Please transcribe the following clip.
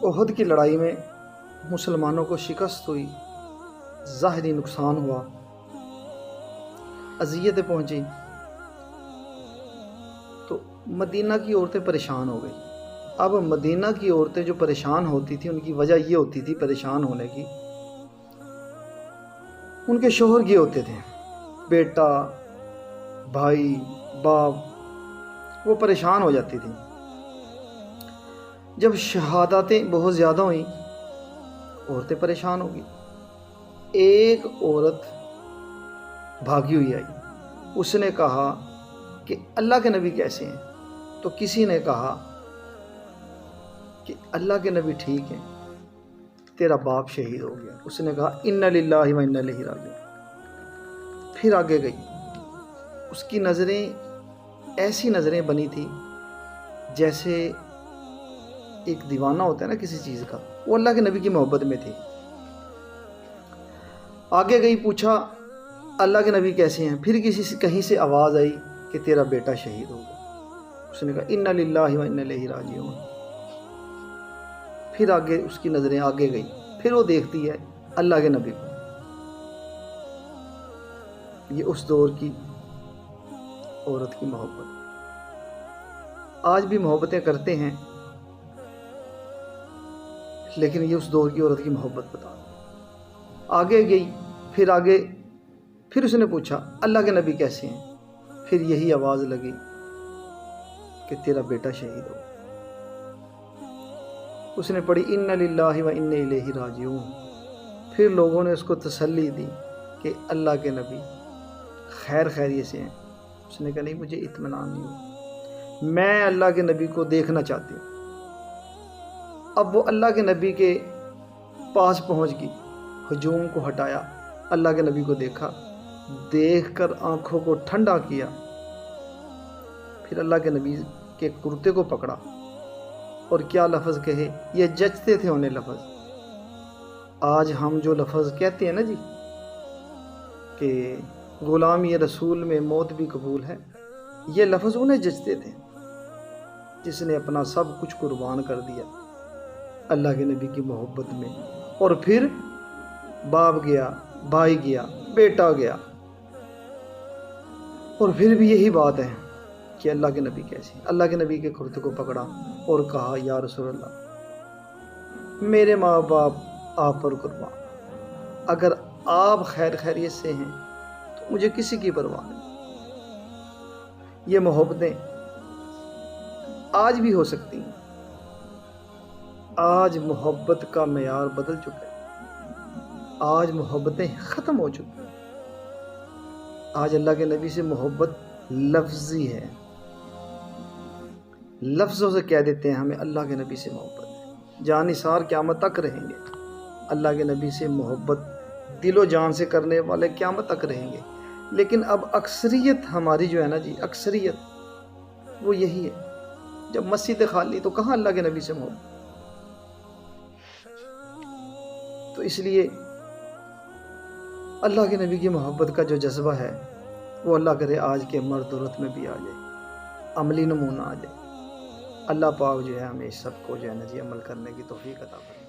احد کی لڑائی میں مسلمانوں کو شکست ہوئی، ظاہری نقصان ہوا، اذیتیں پہنچی، تو مدینہ کی عورتیں پریشان ہو گئی۔ اب مدینہ کی عورتیں جو پریشان ہوتی تھیں ان کی وجہ یہ ہوتی تھی پریشان ہونے کی، ان کے شوہر یہ ہوتے تھے، بیٹا، بھائی، باپ، وہ پریشان ہو جاتی تھیں۔ جب شہادتیں بہت زیادہ ہوئیں، عورتیں پریشان ہو گئی۔ ایک عورت بھاگی ہوئی آئی، اس نے کہا کہ اللہ کے نبی کیسے ہیں؟ تو کسی نے کہا کہ اللہ کے نبی ٹھیک ہیں، تیرا باپ شہید ہو گیا۔ اس نے کہا انا للہ و انا الیہ راجعون۔ پھر آگے گئی، اس کی نظریں ایسی نظریں بنی تھی جیسے ایک دیوانہ ہوتا ہے نا کسی چیز کا، وہ اللہ کے نبی کی محبت میں تھی۔ آگے گئی، پوچھا اللہ کے نبی کیسے ہیں؟ پھر کہیں سے آواز آئی کہ تیرا بیٹا شہید ہو گیا۔ اس نے کہا انا للہ و انا الیہ راجعون۔ پھر آگے اس کی نظریں آگے گئی، پھر وہ دیکھتی ہے اللہ کے نبی کو۔ یہ اس دور کی عورت کی محبت۔ آج بھی محبتیں کرتے ہیں، لیکن یہ اس دور کی عورت کی محبت بتا۔ آگے گئی، پھر اس نے پوچھا اللہ کے نبی کیسے ہیں؟ پھر یہی آواز لگی کہ تیرا بیٹا شہید ہو۔ اس نے پڑھی انا للہ و انا الیہ راجعون۔ پھر لوگوں نے اس کو تسلی دی کہ اللہ کے نبی خیریت سے ہیں۔ اس نے کہا نہیں، مجھے اطمینان نہیں ہوا، میں اللہ کے نبی کو دیکھنا چاہتی ہوں۔ اب وہ اللہ کے نبی کے پاس پہنچ گئی، ہجوم کو ہٹایا، اللہ کے نبی کو دیکھا، دیکھ کر آنکھوں کو ٹھنڈا کیا، پھر اللہ کے نبی کے کرتے کو پکڑا اور کیا لفظ کہے، یہ جچتے تھے انہیں لفظ۔ آج ہم جو لفظ کہتے ہیں نا جی کہ غلامی رسول میں موت بھی قبول ہے، یہ لفظ انہیں جچتے تھے جس نے اپنا سب کچھ قربان کر دیا اللہ کے نبی کی محبت میں، اور پھر باپ گیا، بھائی گیا، بیٹا گیا، اور پھر بھی یہی بات ہے کہ اللہ کے نبی کیسے؟ اللہ کے نبی کے کرتے کو پکڑا اور کہا یا رسول اللہ، میرے ماں باپ آپ پر قربان، اگر آپ خیریت سے ہیں تو مجھے کسی کی پرواہ نہیں۔ یہ محبتیں آج بھی ہو سکتی ہیں۔ آج محبت کا معیار بدل چکا ہے، آج محبتیں ختم ہو چکی ہیں۔ آج اللہ کے نبی سے محبت لفظی ہے، لفظوں سے کہہ دیتے ہیں ہمیں اللہ کے نبی سے محبت ہے، جان نثار قیامت تک رہیں گے۔ اللہ کے نبی سے محبت دل و جان سے کرنے والے قیامت تک رہیں گے، لیکن اب اکثریت ہماری جو ہے نا جی، اکثریت وہ یہی ہے، جب مسجد خالی تو کہاں اللہ کے نبی سے محبت۔ تو اس لیے اللہ کے نبی کی محبت کا جو جذبہ ہے وہ اللہ کرے آج کے مرد عورت میں بھی آ جائے، عملی نمونہ آ جائے۔ اللہ پاک جو ہے ہمیں اس سب کو جو ہے نا جی عمل کرنے کی توفیق عطا فرمائے۔